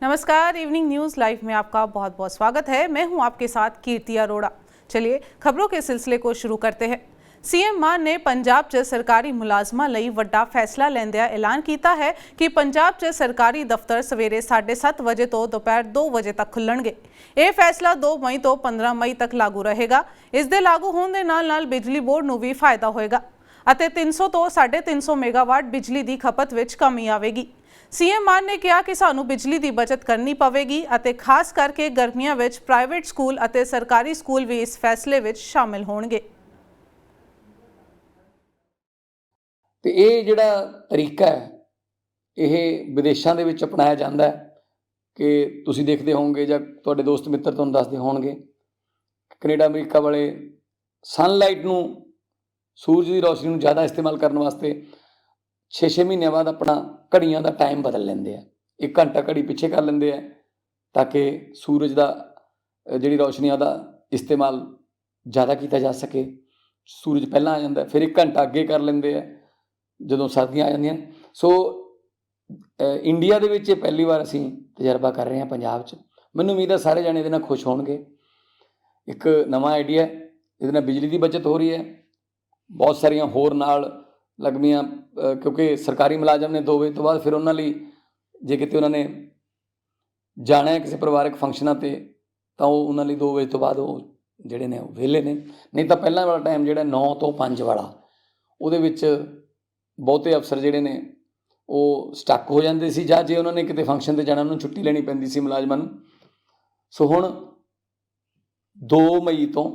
नमस्कार, evening news live में आपका बहुत बहुत स्वागत है। मैं हूं आपके साथ कीर्ति अरोड़ा। चलिए खबरों के सिलसिले को शुरू करते हैं। सीएम मान ने पंजाब 'ਚ सरकारी मुलाजमां ਲਈ ਵੱਡਾ फैसला ਲੈਂਦਿਆਂ ऐलान किया है कि पंजाब 'ਚ सरकारी दफ्तर सवेरे 7:30 ਵਜੇ ਤੋਂ ਦੁਪਹਿਰ 2 ਵਜੇ तक खुलणगे। ਇਹ फैसला 2 ਮਈ ਤੋਂ 15 ਮਈ तक लागू रहेगा। इस दे लागू होने ਦੇ ਨਾਲ बिजली बोर्ड ਨੂੰ भी फायदा होएगा ਅਤੇ 300 ਤੋਂ 350 मेगावाट बिजली की खपत ਵਿੱਚ कमी आवेगी। सीएम मान ने कहा कि सानू बिजली की बचत करनी पवेगी और खास करके गर्मियों में प्राइवेट स्कूल और सरकारी स्कूल भी इस फैसले में शामिल होणगे। ਤੇ ਇਹ ਜਿਹੜਾ ਤਰੀਕਾ ਹੈ ਇਹ ਵਿਦੇਸ਼ਾਂ ਦੇ ਵਿੱਚ ਅਪਣਾਇਆ ਜਾਂਦਾ ਹੈ ਕਿ ਤੁਸੀਂ ਦੇਖਦੇ ਹੋਵੋਗੇ ਜਾਂ ਤੁਹਾਡੇ ਦੋਸਤ ਮਿੱਤਰ ਤੁਹਾਨੂੰ ਦੱਸਦੇ ਹੋਣਗੇ, ਕੈਨੇਡਾ ਅਮਰੀਕਾ ਵਾਲੇ ਸਨਲਾਈਟ ਨੂੰ, ਸੂਰਜ ਦੀ ਰੋਸ਼ਨੀ ਨੂੰ ਜ਼ਿਆਦਾ ਇਸਤੇਮਾਲ ਕਰਨ ਵਾਸਤੇ 6-6 ਮਹੀਨਿਆਂ ਬਾਅਦ ਆਪਣਾ ਘੜੀਆਂ ਦਾ ਟਾਈਮ ਬਦਲ ਲੈਂਦੇ ਆ। 1 ਘੰਟਾ ਘੜੀ ਪਿੱਛੇ ਕਰ ਲੈਂਦੇ ਆ ਤਾਂ ਕਿ ਸੂਰਜ ਦਾ ਜਿਹੜੀ ਰੋਸ਼ਨੀ ਉਹਦਾ ਇਸਤੇਮਾਲ ਜ਼ਿਆਦਾ ਕੀਤਾ ਜਾ ਸਕੇ। ਸੂਰਜ ਪਹਿਲਾਂ ਆ ਜਾਂਦਾ, ਫਿਰ 1 ਘੰਟਾ ਅੱਗੇ ਕਰ ਲੈਂਦੇ ਆ ਜਦੋਂ ਸਰਦੀਆਂ ਆ ਜਾਂਦੀਆਂ। ਸੋ ਇੰਡੀਆ ਦੇ ਵਿੱਚ ਇਹ ਪਹਿਲੀ ਵਾਰ ਅਸੀਂ ਤਜਰਬਾ ਕਰ ਰਹੇ ਹਾਂ ਪੰਜਾਬ 'ਚ। ਮੈਨੂੰ ਉਮੀਦ ਹੈ ਸਾਰੇ ਜਾਣੇ ਇਹਦੇ ਨਾਲ ਖੁਸ਼ ਹੋਣਗੇ। ਇੱਕ ਨਵਾਂ ਆਈਡੀਆ, ਇਹਦੇ ਨਾਲ ਬਿਜਲੀ ਦੀ ਬਚਤ ਹੋ ਰਹੀ ਹੈ। ਬਹੁਤ ਸਾਰੀਆਂ ਹੋਰ ਨਾਲ ਲੱਗਵੀਆਂ, ਕਿਉਂਕਿ ਸਰਕਾਰੀ ਮੁਲਾਜ਼ਮ ਨੇ 2 ਵਜੇ ਤੋਂ ਬਾਅਦ ਫਿਰ ਉਹਨਾਂ ਲਈ ਜੇ ਕਿਤੇ ਉਹਨਾਂ ਨੇ ਜਾਣਾ ਹੈ ਕਿਸੇ ਪਰਿਵਾਰਕ ਫੰਕਸ਼ਨਾਂ 'ਤੇ ਤਾਂ ਉਹ ਉਹਨਾਂ ਲਈ 2 ਵਜੇ ਤੋਂ ਬਾਅਦ ਉਹ ਜਿਹੜੇ ਨੇ ਉਹ ਵਿਹਲੇ ਨੇ। ਨਹੀਂ ਤਾਂ ਪਹਿਲਾਂ ਵਾਲਾ ਟਾਈਮ ਜਿਹੜਾ 9 ਤੋਂ 5 ਵਾਲਾ, ਉਹਦੇ ਵਿੱਚ ਬਹੁਤੇ ਅਫਸਰ ਜਿਹੜੇ ਨੇ ਉਹ ਸਟਕ ਹੋ ਜਾਂਦੇ ਸੀ, ਜਾਂ ਜੇ ਉਹਨਾਂ ਨੇ ਕਿਤੇ ਫੰਕਸ਼ਨ 'ਤੇ ਜਾਣਾ ਉਹਨੂੰ ਛੁੱਟੀ ਲੈਣੀ ਪੈਂਦੀ ਸੀ ਮੁਲਾਜ਼ਮਾਂ ਨੂੰ। ਸੋ ਹੁਣ 2 ਮਈ ਤੋਂ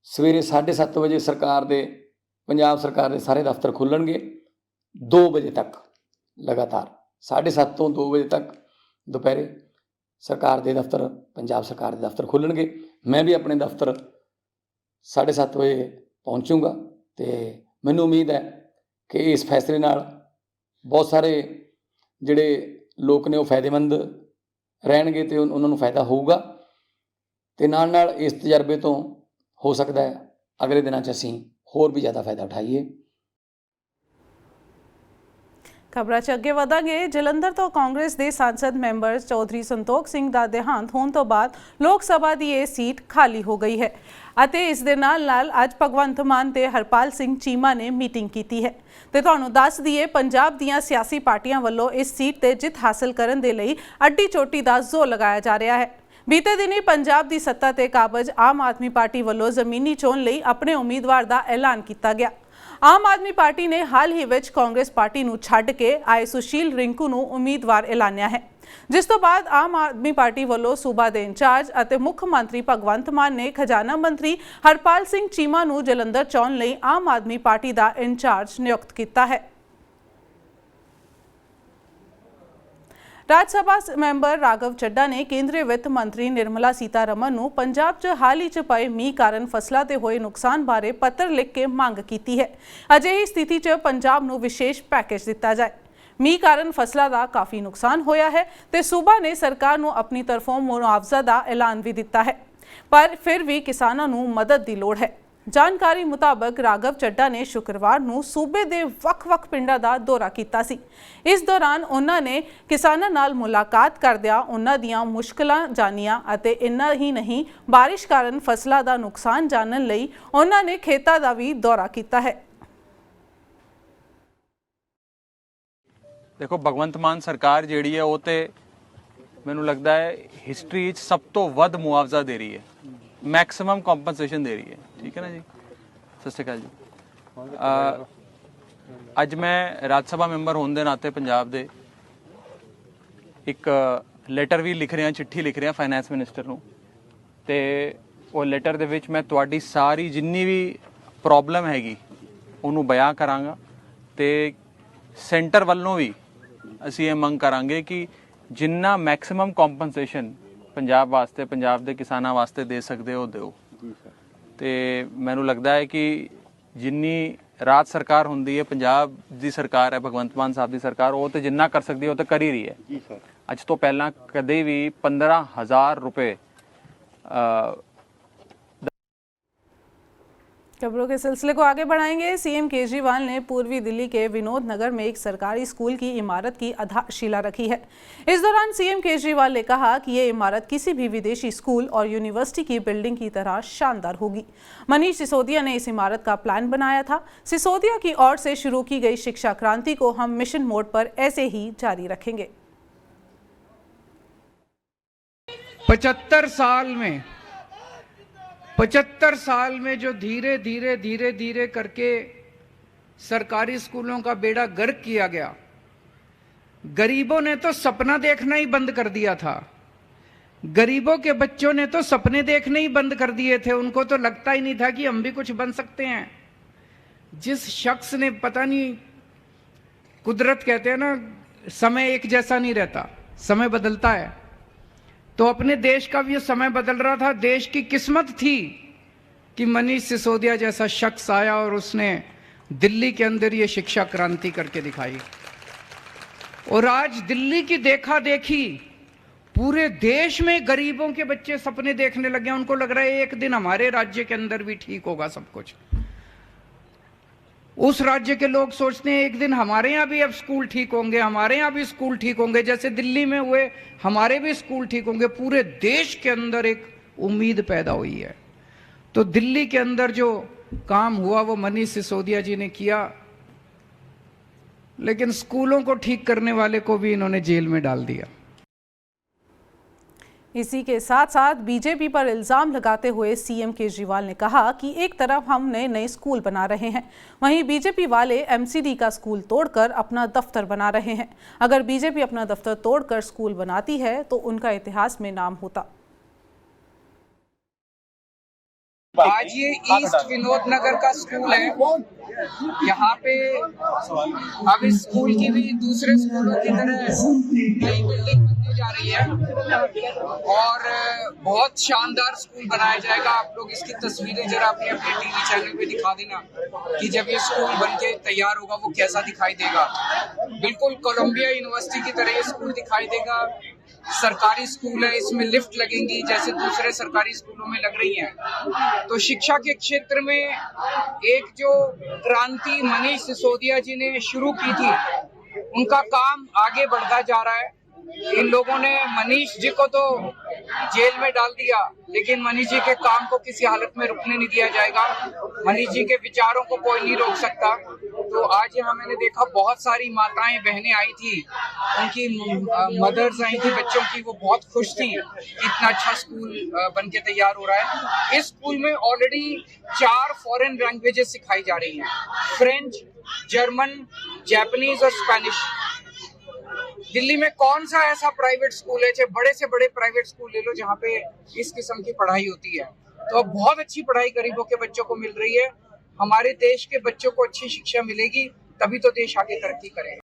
ਸਵੇਰੇ 7:30 ਵਜੇ ਪੰਜਾਬ ਸਰਕਾਰ ਦੇ ਸਾਰੇ ਦਫ਼ਤਰ ਖੁੱਲ੍ਹਣਗੇ 2 ਵਜੇ ਤੱਕ ਲਗਾਤਾਰ। 7:30 ਤੋਂ 2 ਵਜੇ ਤੱਕ ਦੁਪਹਿਰੇ ਸਰਕਾਰ ਦੇ ਦਫ਼ਤਰ, ਪੰਜਾਬ ਸਰਕਾਰ ਦੇ ਦਫ਼ਤਰ ਖੁੱਲ੍ਹਣਗੇ। ਮੈਂ ਵੀ ਆਪਣੇ ਦਫ਼ਤਰ 7:30 ਵਜੇ ਪਹੁੰਚੂੰਗਾ ਅਤੇ ਮੈਨੂੰ ਉਮੀਦ ਹੈ ਕਿ ਇਸ ਫੈਸਲੇ ਨਾਲ ਬਹੁਤ ਸਾਰੇ ਜਿਹੜੇ ਲੋਕ ਨੇ ਉਹ ਫਾਇਦੇਮੰਦ ਰਹਿਣਗੇ ਅਤੇ ਉਹਨਾਂ ਨੂੰ ਫਾਇਦਾ ਹੋਊਗਾ। ਅਤੇ ਨਾਲ ਨਾਲ ਇਸ ਤਜਰਬੇ ਤੋਂ ਹੋ ਸਕਦਾ ਹੈ ਅਗਲੇ ਦਿਨਾਂ 'ਚ ਅਸੀਂ ਹੋਰ ਵੀ ਜ਼ਿਆਦਾ ਫਾਇਦਾ ਉਠਾਈਏ। खबर 'ਚ ਅੱਗੇ ਵਧਾਂਗੇ। ਜਲੰਧਰ ਤੋਂ ਕਾਂਗਰਸ ਦੇ ਸੰਸਦ ਮੈਂਬਰ ਚੌਧਰੀ ਸੰਤੋਖ ਸਿੰਘ ਦਾ ਦੇਹਾਂਤ ਹੋਣ ਤੋਂ ਬਾਅਦ ਲੋਕ ਸਭਾ ਦੀ ਇਹ ਸੀਟ ਖਾਲੀ ਹੋ ਗਈ ਹੈ ਅਤੇ ਇਸ ਦੇ ਨਾਲ ਅੱਜ ਭਗਵੰਤ ਮਾਨ ਤੇ ਹਰਪਾਲ ਸਿੰਘ ਚੀਮਾ ਨੇ ਮੀਟਿੰਗ ਕੀਤੀ ਹੈ। ਤੇ ਤੁਹਾਨੂੰ ਦੱਸ ਦਈਏ, ਪੰਜਾਬ ਦੀਆਂ ਸਿਆਸੀ ਪਾਰਟੀਆਂ ਵੱਲੋਂ ਇਸ ਸੀਟ ਤੇ ਜਿੱਤ ਹਾਸਲ ਕਰਨ ਦੇ ਲਈ ਅੱਡੀ ਚੋਟੀ ਦਾ ਜ਼ੋਰ ਲਗਾਇਆ ਜਾ ਰਿਹਾ ਹੈ। बीते दिनी पंजाब की सत्ता ते काबज आम आदमी पार्टी वालों जमीनी चोण लई अपने उम्मीदवार का ऐलान किया गया। आम आदमी पार्टी ने हाल ही विच कांग्रेस पार्टी नूं छड्ड के आए सुशील रिंकू नूं उम्मीदवार ऐलानिया है, जिस तो बाद आम आदमी पार्टी वालों सूबा के इंचार्ज और मुख मंत्री भगवंत मान ने खजाना मंत्री हरपाल सिंह चीमा नूं जलंधर चोण लई आम आदमी पार्टी का इंचार्ज नियुक्त किया है। राज सभा मैंबर राघव चड्डा ने केंद्रीय वित्त मंत्री निर्मला सीतारमन नूं पंजाब 'ਚ हाल ही 'ਚ पए मीह कारण फसलों ते होए नुकसान बारे पत्र लिख के मंग की है। अजिही स्थिति 'ਚ पंजाब नूं विशेष पैकेज दिता जाए। मीह कारण फसलों का काफ़ी नुकसान होया है ते सूबा ने सरकार नूं अपनी तरफों मुआवजा का ऐलान भी दिता है, पर फिर भी किसानों नूं मदद की लोड़ है। जानकारी मुताबक राघव चड्डा ने शुक्रवार नूं सूबे के ਵੱਖ-ਵੱਖ ਪਿੰਡਾਂ ਦਾ ਦੌਰਾ ਕੀਤਾ ਸੀ। इस दौरान उन्होंने किसानों नाल मुलाकात करदिया उन्हां दीयां मुश्किलां जानियां अते इन्ना ही नहीं, बारिश कारण फसलों का नुकसान जानन लई उन्होंने खेतां दा भी दौरा किया है। देखो, भगवंत मान सरकार जिहड़ी है वो ते मैनूं लगदा है हिस्टरी च सब तो वध मुआवजा दे रही है, मैक्सिमम कंपनसेशन दे रही है। ठीक है ना जी। सत श्री अकाल जी। ਅੱਜ ਮੈਂ ਰਾਜ ਸਭਾ ਮੈਂਬਰ ਹੋਣ ਦੇ ਨਾਤੇ ਪੰਜਾਬ ਦੇ ਇੱਕ ਲੈਟਰ ਵੀ ਲਿਖ ਰਿਹਾ, ਚਿੱਠੀ ਲਿਖ ਰਿਹਾ ਫਾਈਨੈਂਸ ਮਿਨਿਸਟਰ ਨੂੰ, ਤੇ ਉਹ ਲੈਟਰ ਦੇ ਵਿੱਚ ਮੈਂ ਤੁਹਾਡੀ ਸਾਰੀ ਜਿੰਨੀ ਵੀ ਪ੍ਰੋਬਲਮ ਹੈਗੀ ਉਹਨੂੰ ਬਿਆਨ ਕਰਾਂਗਾ ਤੇ ਸੈਂਟਰ ਵੱਲੋਂ ਵੀ ਅਸੀਂ ਇਹ ਮੰਗ ਕਰਾਂਗੇ ਕਿ ਜਿੰਨਾ ਮੈਕਸਿਮਮ ਕੰਪਨਸੇਸ਼ਨ ਪੰਜਾਬ ਵਾਸਤੇ, ਪੰਜਾਬ ਦੇ ਕਿਸਾਨਾਂ ਵਾਸਤੇ ਦੇ ਸਕਦੇ ਹੋ ਦਿਓ। ਤੇ ਮੈਨੂੰ ਲੱਗਦਾ ਹੈ ਕਿ ਜਿੰਨੀ ਰਾਜ ਸਰਕਾਰ ਹੁੰਦੀ ਹੈ, ਪੰਜਾਬ ਦੀ ਸਰਕਾਰ ਹੈ, ਭਗਵੰਤ ਮਾਨ ਸਾਹਿਬ ਦੀ ਸਰਕਾਰ, ਉਹ ਤੇ ਜਿੰਨਾ ਕਰ ਸਕਦੀ ਹੈ ਉਹ ਤਾਂ ਕਰ ਹੀ ਰਹੀ ਹੈ। ਅੱਜ ਤੋਂ ਪਹਿਲਾਂ ਕਦੇ ਵੀ 15,000 ਰੁਪਏ खबरों के सिलसिले को आगे बढ़ाएंगे। सीएम केजरीवाल ने पूर्वी दिल्ली के विनोद नगर में एक सरकारी स्कूल की इमारत की आधारशिला रखी है। इस दौरान सीएम केजरीवाल ने कहा कि ये इमारत किसी भी विदेशी स्कूल और यूनिवर्सिटी की बिल्डिंग की तरह शानदार होगी। मनीष सिसोदिया ने इस इमारत का प्लान बनाया था। सिसोदिया की ओर से शुरू की गई शिक्षा क्रांति को हम मिशन मोड पर ऐसे ही जारी रखेंगे। 75 साल में जो धीरे धीरे करके सरकारी स्कूलों का बेड़ा गर्क किया गया, गरीबों ने तो सपना देखना ही बंद कर दिया था। गरीबों के बच्चों ने तो सपने देखने ही बंद कर दिए थे। उनको तो लगता ही नहीं था कि हम भी कुछ बन सकते हैं। जिस शख्स ने, पता नहीं, कुदरत कहते हैं ना, समय एक जैसा नहीं रहता, समय बदलता है। तो अपने देश का भी समय बदल रहा था। देश की किस्मत थी कि मनीष सिसोदिया जैसा शख्स आया और उसने दिल्ली के अंदर ये शिक्षा क्रांति करके दिखाई। और आज दिल्ली की देखा देखी पूरे देश में गरीबों के बच्चे सपने देखने लगे। उनको लग रहा है एक दिन हमारे राज्य के अंदर भी ठीक होगा सब कुछ। उस राज्य के लोग सोचते हैं एक दिन हमारे यहाँ भी अब स्कूल ठीक होंगे, हमारे यहाँ भी स्कूल ठीक होंगे, जैसे दिल्ली में हुए हमारे भी स्कूल ठीक होंगे। पूरे देश के अंदर एक उम्मीद पैदा हुई है। तो दिल्ली के अंदर जो काम हुआ वो मनीष सिसोदिया जी ने किया, लेकिन स्कूलों को ठीक करने वाले को भी इन्होंने जेल में डाल दिया। इसी के साथ साथ बीजेपी पर इल्जाम लगाते हुए सीएम केजरीवाल ने कहा कि एक तरफ हम नए नए स्कूल बना रहे हैं, वहीं बीजेपी वाले एमसीडी का स्कूल तोड़कर अपना दफ्तर बना रहे हैं। अगर बीजेपी अपना दफ्तर तोड़कर स्कूल बनाती है तो उनका इतिहास में नाम होता। आज ये ईस्ट विनोद नगर का स्कूल है। यहाँ पे अब इस स्कूल की भी दूसरे स्कूलों की तरह नई बिल्डिंग बनने जा रही है और बहुत शानदार स्कूल बनाया जाएगा। आप लोग इसकी तस्वीरें जरा अपने टीवी चैनल पे दिखा देना कि जब ये स्कूल बनके तैयार होगा वो कैसा दिखाई देगा। बिल्कुल कोलंबिया यूनिवर्सिटी की तरह ये स्कूल दिखाई देगा। सरकारी स्कूल है, इसमें लिफ्ट लगेंगी जैसे दूसरे सरकारी स्कूलों में लग रही हैं। तो शिक्षा के क्षेत्र में एक जो क्रांति मनीष सिसोदिया जी ने शुरू की थी, उनका काम आगे बढ़ता जा रहा है। इन लोगों ने मनीष जी को तो जेल में डाल दिया, लेकिन मनीष जी के काम को किसी हालत में रुकने नहीं दिया जाएगा। मनीष जी के विचारों को कोई नहीं रोक सकता। तो आज यहाँ मैंने देखा बहुत सारी माताएं बहनें आई थी, उनकी मदर्स आई थी बच्चों की, वो बहुत खुश थी कि इतना अच्छा स्कूल बनके तैयार हो रहा है। इस स्कूल में ऑलरेडी 4 फॉरेन लैंग्वेजेस सिखाई जा रही हैं, फ्रेंच, जर्मन, जापानीज और स्पेनिश। दिल्ली में कौन सा ऐसा प्राइवेट स्कूल है, चाहे बड़े से बड़े प्राइवेट स्कूल ले लो, जहाँ पे इस किस्म की पढ़ाई होती है। तो अब बहुत अच्छी पढ़ाई गरीबों के बच्चों को मिल रही है। हमारे देश के बच्चों को अच्छी शिक्षा मिलेगी तभी तो देश आगे तरक्की करेगा।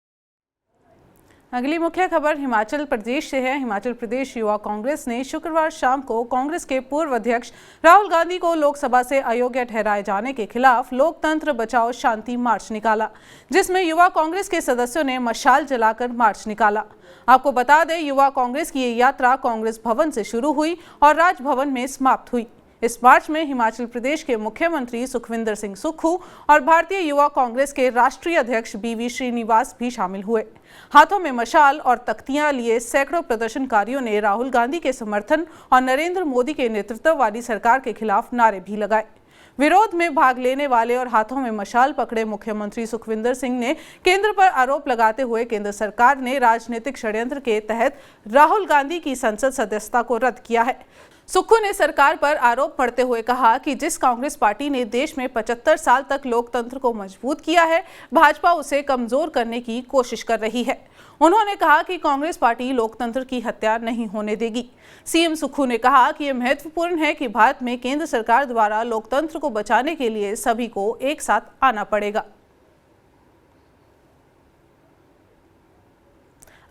अगली मुख्य खबर हिमाचल प्रदेश से है। हिमाचल प्रदेश युवा कांग्रेस ने शुक्रवार शाम को कांग्रेस के पूर्व अध्यक्ष राहुल गांधी को लोकसभा से अयोग्य ठहराए जाने के खिलाफ लोकतंत्र बचाओ शांति मार्च निकाला, जिसमें युवा कांग्रेस के सदस्यों ने मशाल जलाकर मार्च निकाला। आपको बता दें, युवा कांग्रेस की ये यात्रा कांग्रेस भवन से शुरू हुई और राजभवन में समाप्त हुई। इस मार्च में हिमाचल प्रदेश के मुख्यमंत्री सुखविंदर सिंह सुक्खू और भारतीय युवा कांग्रेस के राष्ट्रीय अध्यक्ष बीवी श्रीनिवास भी शामिल हुए। हाथों में मशाल और तख्तियां लिए सैकड़ों प्रदर्शनकारियों ने राहुल गांधी के समर्थन और नरेंद्र मोदी के नेतृत्व वाली सरकार के खिलाफ नारे भी लगाए। विरोध में भाग लेने वाले और हाथों में मशाल पकड़े मुख्यमंत्री सुखविंदर सिंह ने केंद्र पर आरोप लगाते हुए केंद्र सरकार ने राजनीतिक षड्यंत्र के तहत राहुल गांधी की संसद सदस्यता को रद्द किया है। सुक्खू ने सरकार पर आरोप पड़ते हुए कहा कि जिस कांग्रेस पार्टी ने देश में 75 साल तक लोकतंत्र को मजबूत किया है, भाजपा उसे कमजोर करने की कोशिश कर रही है। उन्होंने कहा कि कांग्रेस पार्टी लोकतंत्र की हत्या नहीं होने देगी। सीएम सुक्खू ने कहा कि यह महत्वपूर्ण है कि भारत में केंद्र सरकार द्वारा लोकतंत्र को बचाने के लिए सभी को एक साथ आना पड़ेगा।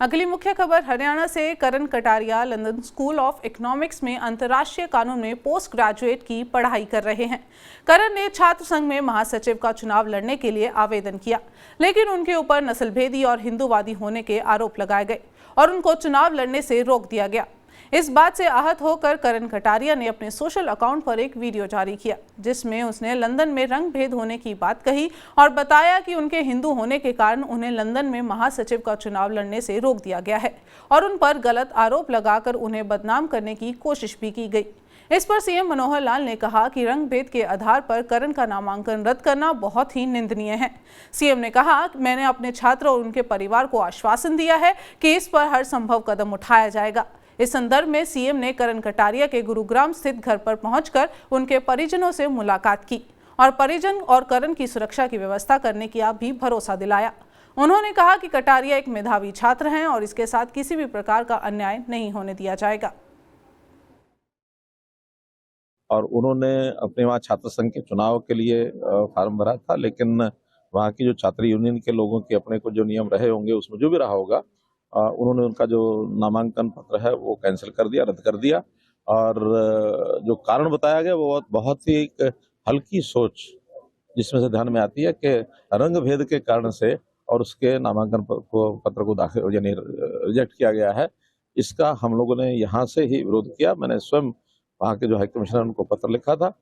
अगली मुख्य खबर हरियाणा से। Karan Kataria London School of Economics में अंतर्राष्ट्रीय कानून में पोस्ट ग्रेजुएट की पढ़ाई कर रहे हैं। करण ने छात्र संघ में महासचिव का चुनाव लड़ने के लिए आवेदन किया, लेकिन उनके ऊपर नस्लभेदी और हिंदूवादी होने के आरोप लगाए गए और उनको चुनाव लड़ने से रोक दिया गया। इस बात से आहत होकर करण कटारिया ने अपने सोशल अकाउंट पर एक वीडियो जारी किया, जिसमें उसने लंदन में रंग भेद होने की बात कही और बताया कि उनके हिंदू होने के कारण उन्हें लंदन में महासचिव का चुनाव लड़ने से रोक दिया गया है और उन पर गलत आरोप लगाकर उन्हें बदनाम करने की कोशिश भी की गई। इस पर सीएम मनोहर लाल ने कहा कि रंग भेद के आधार पर करण का नामांकन रद्द करना बहुत ही निंदनीय है। सीएम ने कहा, मैंने अपने छात्र और उनके परिवार को आश्वासन दिया है कि इस पर हर संभव कदम उठाया जाएगा। इस संदर्भ में सीएम ने करण कटारिया के गुरुग्राम स्थित घर पर पहुंचकर उनके परिजनों से मुलाकात की और परिजन और करण की सुरक्षा की व्यवस्था करने की भी भरोसा दिलाया। उन्होंने कहा कि कटारिया एक मेधावी छात्र हैं और इसके साथ किसी भी प्रकार का अन्याय नहीं होने दिया जाएगा। और उन्होंने अपने वहाँ छात्र संघ के चुनाव के लिए फार्म भरा था, लेकिन वहाँ की जो छात्र यूनियन के लोगों के अपने को जो नियम रहे होंगे उसमें जो भी रहा होगा, उन्होंने उनका जो नामांकन पत्र है वो कैंसिल कर दिया, रद्द कर दिया। और जो कारण बताया गया वो बहुत ही एक हल्की सोच जिसमें से ध्यान में आती है कि रंग भेद के कारण से और उसके नामांकन पत्र को दाखिल यानी रिजेक्ट किया गया है। इसका हम लोगों ने यहाँ से ही विरोध किया। मैंने स्वयं वहाँ के जो हाई कमिश्नर उनको पत्र लिखा था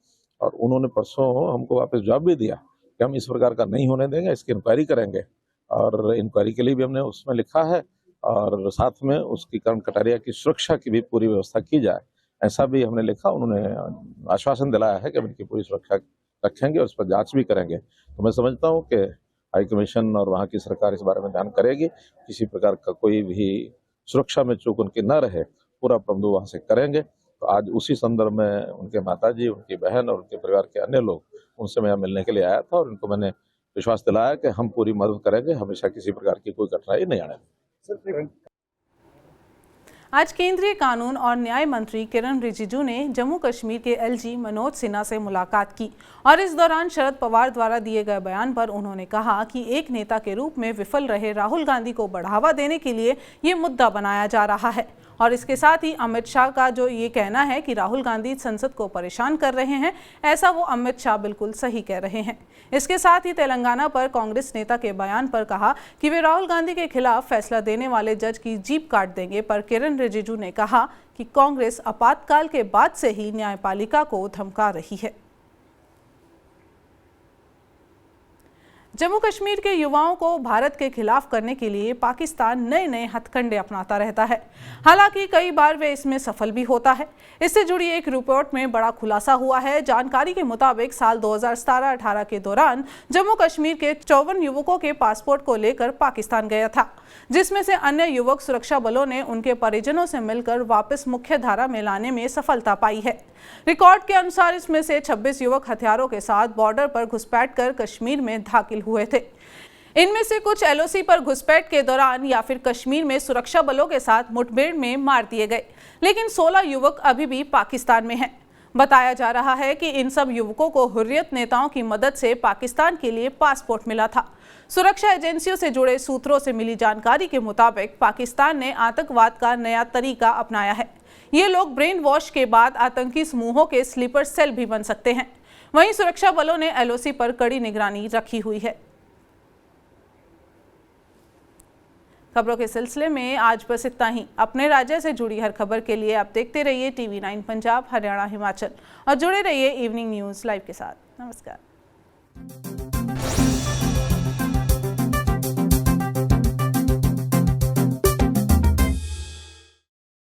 और उन्होंने परसों हमको वापस जवाब भी दिया कि हम इस प्रकार का नहीं होने देंगे, इसकी इंक्वायरी करेंगे। और इंक्वायरी के लिए भी हमने उसमें लिखा है और साथ में उसकी करण कटारिया की सुरक्षा की भी पूरी व्यवस्था की जाए, ऐसा भी हमने लिखा। उन्होंने आश्वासन दिलाया है कि हम इनकी पूरी सुरक्षा रखेंगे और इस पर जांच भी करेंगे। तो मैं समझता हूँ कि हाई कमीशन और वहाँ की सरकार इस बारे में ध्यान करेगी, किसी प्रकार का कोई भी सुरक्षा में चूक उनकी न रहे, पूरा प्रबंध वहाँ से करेंगे। तो आज उसी संदर्भ में उनके माताजी, उनकी बहन और उनके परिवार के अन्य लोग, उनसे मैं मिलने के लिए आया था और उनको मैंने विश्वास दिलाया कि हम पूरी मदद करेंगे, हमेशा किसी प्रकार की कोई कठिनाई नहीं आने देंगे। आज केंद्रीय कानून और न्याय मंत्री किरण रिजिजू ने जम्मू कश्मीर के एलजी मनोज सिन्हा से मुलाकात की और इस दौरान शरद पवार द्वारा दिए गए बयान पर उन्होंने कहा कि एक नेता के रूप में विफल रहे राहुल गांधी को बढ़ावा देने के लिए ये मुद्दा बनाया जा रहा है। और इसके साथ ही अमित शाह का जो ये कहना है कि राहुल गांधी संसद को परेशान कर रहे हैं, ऐसा वो अमित शाह बिल्कुल सही कह रहे हैं। इसके साथ ही तेलंगाना पर कांग्रेस नेता के बयान पर कहा कि वे राहुल गांधी के खिलाफ फैसला देने वाले जज की जीभ काट देंगे, पर किरण रिजिजू ने कहा कि कांग्रेस आपातकाल के बाद से ही न्यायपालिका को धमका रही है। जम्मू कश्मीर के युवाओं को भारत के खिलाफ करने के लिए पाकिस्तान नए नए हथकंडे अपनाता रहता है। हालांकि कई बार वे इसमें सफल भी होता है। इससे जुड़ी एक रिपोर्ट में बड़ा खुलासा हुआ है। जानकारी के मुताबिक साल 2017-18 के दौरान जम्मू कश्मीर के 54 युवकों के पासपोर्ट को लेकर पाकिस्तान गया था, जिसमें से अन्य युवक सुरक्षा बलों ने उनके परिजनों से मिलकर वापस मुख्य धारा में लाने में सफलता पाई है। रिकॉर्ड के अनुसार इसमें से 26 युवक हथियारों के साथ बॉर्डर पर घुसपैठ कर कश्मीर में दाखिल हुए थे। इनमें से कुछ एलओसी पर घुसपैठ के दौरान या फिर कश्मीर में सुरक्षा बलों के साथ मुठभेड़ में मार दिए गए, लेकिन 16 युवक अभी भी पाकिस्तान में हैं। बताया जा रहा है कि इन सब युवकों को हुर्रियत नेताओं की मदद से पाकिस्तान के लिए पासपोर्ट मिला था। सुरक्षा एजेंसियों से जुड़े सूत्रों से मिली जानकारी के मुताबिक पाकिस्तान ने आतंकवाद का नया तरीका अपनाया है। ये लोग ब्रेन वॉश के बाद आतंकी समूहों के स्लीपर सेल भी बन सकते हैं। वहीं सुरक्षा बलों ने एलओसी पर कड़ी निगरानी रखी हुई है। खबरों के सिलसिले में आज बस इतना ही। अपने राज्य से जुड़ी हर खबर के लिए आप देखते रहिए TV9 पंजाब, हरियाणा, हिमाचल और जुड़े रहिए इवनिंग न्यूज़ लाइव के साथ। नमस्कार।